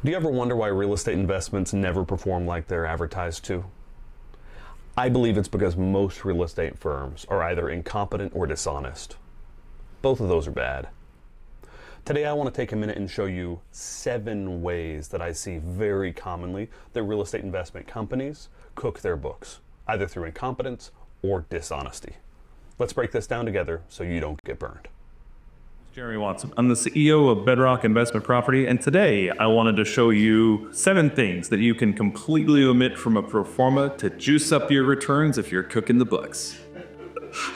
Do you ever wonder why real estate investments never perform like they're advertised to? I believe it's because most real estate firms are either incompetent or dishonest. Both of those are bad. Today I want to take a minute and show you 7 ways that I see very commonly that real estate investment companies cook their books, either through incompetence or dishonesty. Let's break this down together so you don't get burned. Jeremy Watson. I'm the CEO of Bedrock Investment Property, and today I wanted to show you 7 things that you can completely omit from a pro forma to juice up your returns if you're cooking the books.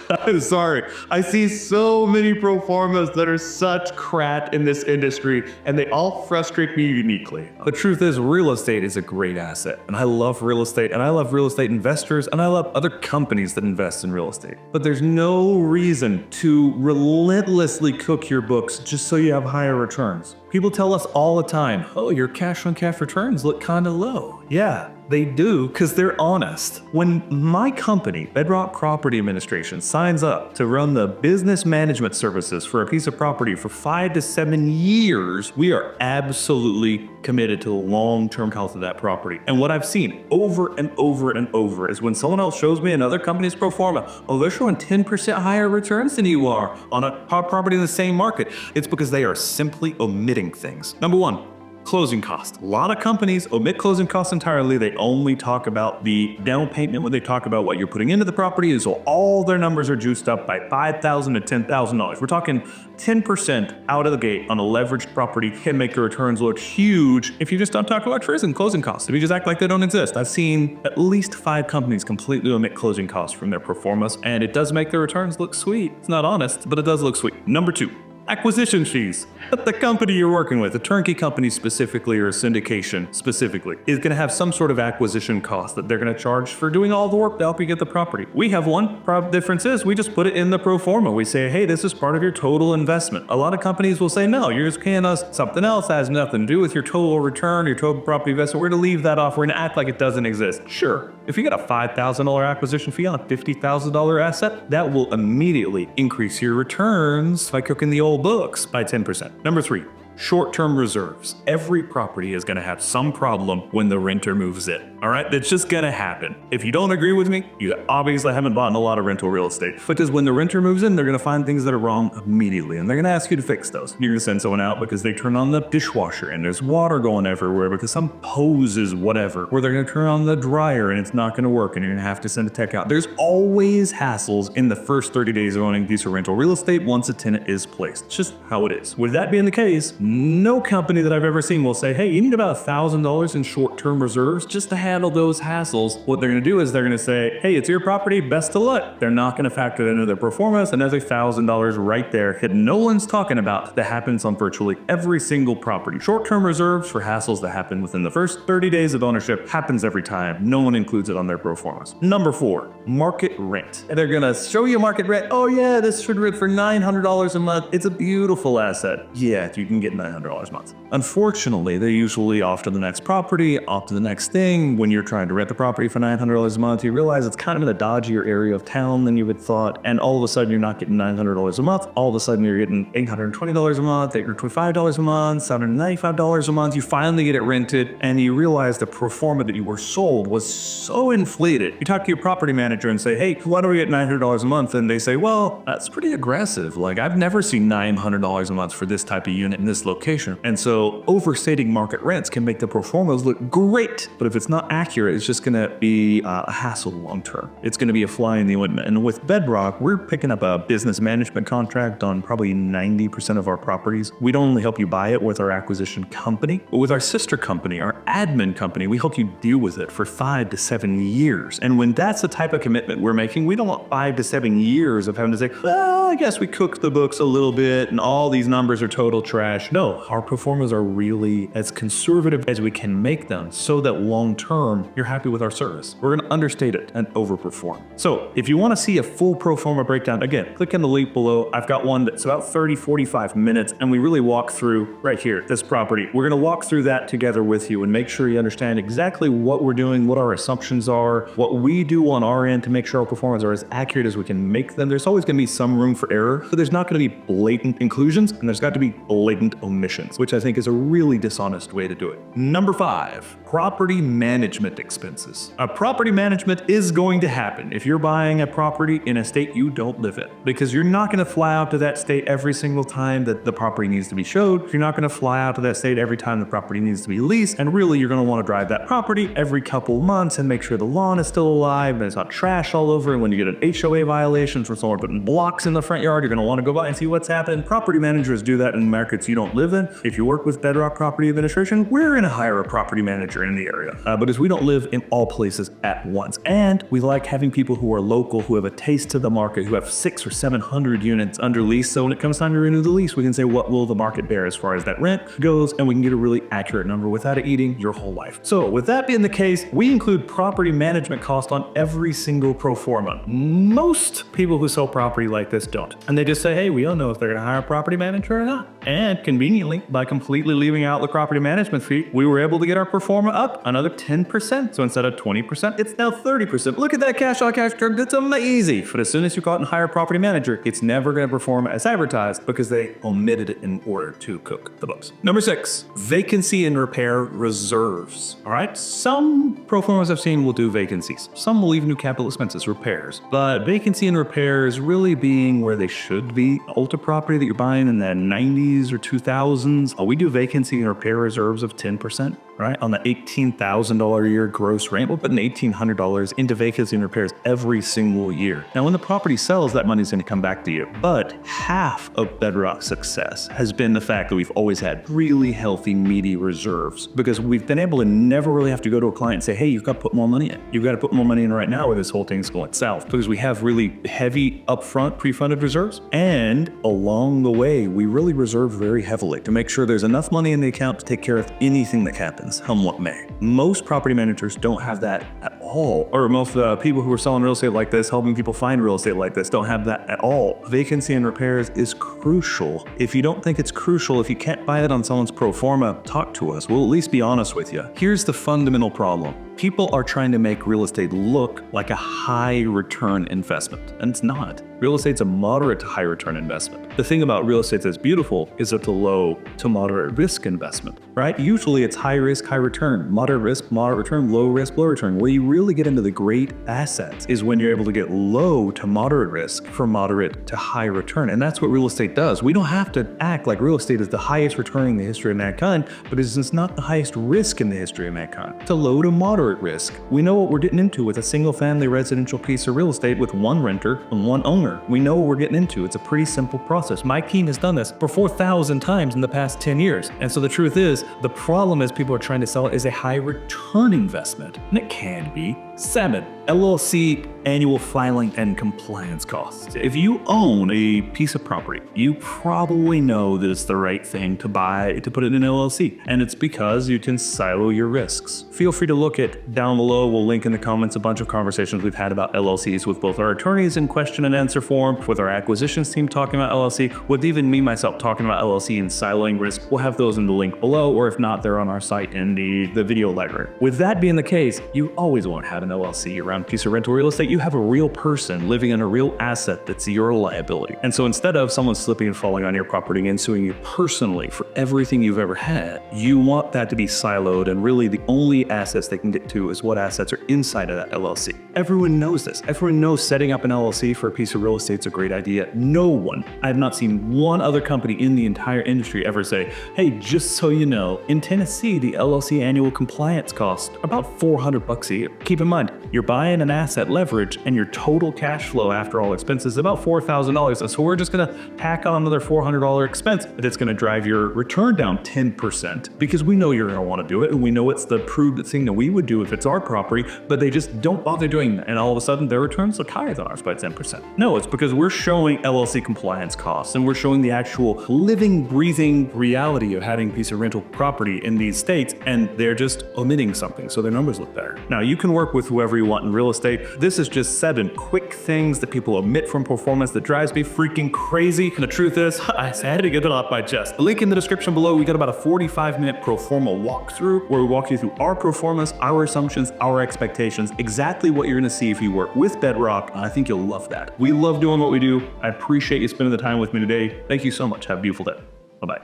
I'm sorry. I see so many pro formas that are such crap in this industry, and they all frustrate me uniquely. The truth is, real estate is a great asset, and I love real estate, and I love real estate investors, and I love other companies that invest in real estate. But there's no reason to relentlessly cook your books just so you have higher returns. People tell us all the time, oh, your cash on cash returns look kind of low. Yeah, they do, because they're honest. When my company, Bedrock Property Administration, signs up to run the business management services for a piece of property for 5 to 7 years, we are absolutely committed to the long-term health of that property. And what I've seen over and over and over is when someone else shows me another company's pro forma, oh, they're showing 10% higher returns than you are on a property in the same market. It's because they are simply omitting things. Number 1, closing costs. A lot of companies omit closing costs entirely. They only talk about the down payment when they talk about what you're putting into the property, and so all their numbers are juiced up by $5,000 to $10,000. We're talking 10% out of the gate on a leveraged property can make your returns look huge if you just don't talk about and closing costs. If you just act like they don't exist. I've seen at least 5 companies completely omit closing costs from their pro formas, and it does make their returns look sweet. It's not honest, but it does look sweet. Number 2, acquisition fees. The company you're working with, a turnkey company specifically or a syndication specifically, is going to have some sort of acquisition cost that they're going to charge for doing all the work to help you get the property. We have one. Difference is we just put it in the pro forma. We say, hey, this is part of your total investment. A lot of companies will say, no, you're just paying us something else that has nothing to do with your total return, your total property investment. We're going to leave that off. We're going to act like it doesn't exist. Sure. If you get a $5,000 acquisition fee on a $50,000 asset, that will immediately increase your returns by cooking the old books by 10%. Number 3, short-term reserves. Every property is going to have some problem when the renter moves in. All right, that's just going to happen. If you don't agree with me, you obviously haven't bought a lot of rental real estate. Because when the renter moves in, they're going to find things that are wrong immediately, and they're going to ask you to fix those. You're going to send someone out because they turn on the dishwasher and there's water going everywhere because some hose is whatever. Or they're going to turn on the dryer and it's not going to work and you're going to have to send a tech out. There's always hassles in the first 30 days of owning a piece of rental real estate once a tenant is placed. It's just how it is. With that being the case, no company that I've ever seen will say, hey, you need about $1,000 in short-term reserves just to handle those hassles. What they're going to do is they're going to say, hey, it's your property, best of luck. They're not going to factor that into their performance, and there's $1,000 right there hidden. No one's talking about that happens on virtually every single property. Short-term reserves for hassles that happen within the first 30 days of ownership happens every time. No one includes it on their pro formas. Number 4, market rent. And they're going to show you market rent. Oh yeah, this should rent for $900 a month. It's a beautiful asset. Yeah, you can get $900 a month. Unfortunately, they're usually off to the next property, off to the next thing. When you're trying to rent the property for $900 a month, you realize it's kind of in a dodgier area of town than you would thought, and all of a sudden you're not getting $900 a month. All of a sudden you're getting $820 a month, $825 a month, $795 a month. You finally get it rented, and you realize the pro forma that you were sold was so inflated. You talk to your property manager and say, hey, why do we get $900 a month? And they say, well, that's pretty aggressive. Like, I've never seen $900 a month for this type of unit in this location. And so overstating market rents can make the pro formas look great, but if it's not accurate, it's just going to be a hassle long term. It's going to be a fly in the ointment. And with Bedrock, we're picking up a business management contract on probably 90% of our properties. We don't only help you buy it with our acquisition company, but with our sister company, our admin company, we help you deal with it for 5 to 7 years. And when that's the type of commitment we're making, we don't want 5 to 7 years of having to say, well, I guess we cooked the books a little bit and all these numbers are total trash. No, our pro formas are really as conservative as we can make them so that long term confirm you're happy with our service. We're going to understate it and overperform. So if you want to see a full pro forma breakdown, again, click on the link below. I've got one that's about 30-45 minutes, and we really walk through right here, this property. We're going to walk through that together with you and make sure you understand exactly what we're doing, what our assumptions are, what we do on our end to make sure our performance are as accurate as we can make them. There's always going to be some room for error, but there's not going to be blatant inclusions, and there's got to be blatant omissions, which I think is a really dishonest way to do it. Number 5, property management expenses. Property management is going to happen if you're buying a property in a state you don't live in, because you're not going to fly out to that state every single time that the property needs to be showed. You're not going to fly out to that state every time the property needs to be leased, and really you're going to want to drive that property every couple months and make sure the lawn is still alive and there's not trash all over. And when you get an HOA violation from someone putting blocks in the front yard, you're going to want to go by and see what's happened. Property managers do that in markets you don't live in. If you work with Bedrock Property Administration, we're going to hire a property manager in the area, but as we don't live in all places at once, and we like having people who are local, who have a taste to the market, who have 600 or 700 units under lease. So when it comes time to renew the lease, we can say, what will the market bear as far as that rent goes, and we can get a really accurate number without it eating your whole life. So with that being the case, we include property management cost on every single pro forma. Most people who sell property like this don't, and they just say, hey, we don't know if they're going to hire a property manager or not. And conveniently, by completely leaving out the property management fee, we were able to get our pro forma up another 10%. So instead of 20%, it's now 30%. Look at that cash on cash return. That's amazing. But as soon as you go out and hire a property manager, it's never going to perform as advertised because they omitted it in order to cook the books. Number 6, vacancy and repair reserves. All right. Some pro formas I've seen will do vacancies. Some will even do capital expenses, repairs. But vacancy and repairs really being where they should be. Older property that you're buying in the 90s or 2000s, we do vacancy and repair reserves of 10%. Right? On the $18,000 a year gross rent, we're putting $1,800 into vacancy and repairs every single year. Now, when the property sells, that money's going to come back to you. But half of Bedrock's success has been the fact that we've always had really healthy, meaty reserves, because we've been able to never really have to go to a client and say, hey, you've got to put more money in. You've got to put more money in right now where this whole thing's going south, because we have really heavy upfront pre-funded reserves. And along the way, we really reserve very heavily to make sure there's enough money in the account to take care of anything that happens. Come what may. Most property managers don't have that at all, or most people who are selling real estate like this, helping people find real estate like this, don't have that at all. Vacancy and repairs is crucial. If you don't think it's crucial, if you can't buy it on someone's pro forma, talk to us. We'll at least be honest with you. Here's the fundamental problem. People are trying to make real estate look like a high return investment, and it's not. Real estate's a moderate to high return investment. The thing about real estate that's beautiful is it's a low to moderate risk investment, right? Usually it's high risk, high return, moderate risk, moderate return, low risk, low return. Where you really get into the great assets is when you're able to get low to moderate risk from moderate to high return. And that's what real estate does. We don't have to act like real estate is the highest return in the history of mankind, but it's not the highest risk in the history of mankind. It's a low to moderate risk. We know what we're getting into with a single family residential piece of real estate with one renter and one owner. We know what we're getting into. It's a pretty simple process. My team has done this for 4,000 times in the past 10 years. And so the truth is, the problem is people are trying to sell it as a high return investment. And it can be. 7, LLC annual filing and compliance costs. If you own a piece of property, you probably know that it's the right thing to buy to put it in an LLC. And it's because you can silo your risks. Feel free to look at down below. We'll link in the comments a bunch of conversations we've had about LLCs with both our attorneys in question and answer form, with our acquisitions team talking about LLC, with even me myself talking about LLC and siloing risk. We'll have those in the link below, or if not, they're on our site in the video library. With that being the case, you always want to have an LLC around a piece of rental real estate. You have a real person living in a real asset that's your liability. And so instead of someone slipping and falling on your property and suing you personally for everything you've ever had, you want that to be siloed, and really the only assets they can get to is what assets are inside of that LLC. Everyone knows this. Everyone knows setting up an LLC for a piece of real estate is a great idea. No one, I have not seen one other company in the entire industry ever say, hey, just so you know, in Tennessee, the LLC annual compliance costs about $400 a year. Keep in mind, mind, you're buying an asset leverage and your total cash flow after all expenses is about $4,000. So we're just going to tack on another $400 expense, but it's going to drive your return down 10% because we know you're going to want to do it. And we know it's the prudent thing that we would do if it's our property, but they just don't bother doing that. And all of a sudden their returns look higher than ours by 10%. No, it's because we're showing LLC compliance costs and we're showing the actual living, breathing reality of having a piece of rental property in these states, and they're just omitting something so their numbers look better. Now you can work with whoever you want in real estate. This is just 7 quick things that people omit from performance that drives me freaking crazy. And the truth is, I had to get it off my chest. The link in the description below, we got about a 45-minute pro forma walkthrough where we walk you through our pro formas, our assumptions, our expectations, exactly what you're gonna see if you work with Bedrock. I think you'll love that. We love doing what we do. I appreciate you spending the time with me today. Thank you so much. Have a beautiful day. Bye-bye.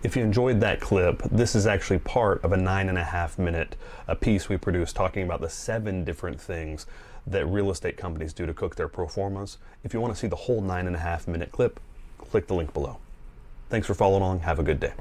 If you enjoyed that clip, this is actually part of a 9.5-minute piece we produced talking about the 7 different things that real estate companies do to cook their pro formas. If you want to see the whole 9.5-minute clip, click the link below. Thanks for following along. Have a good day.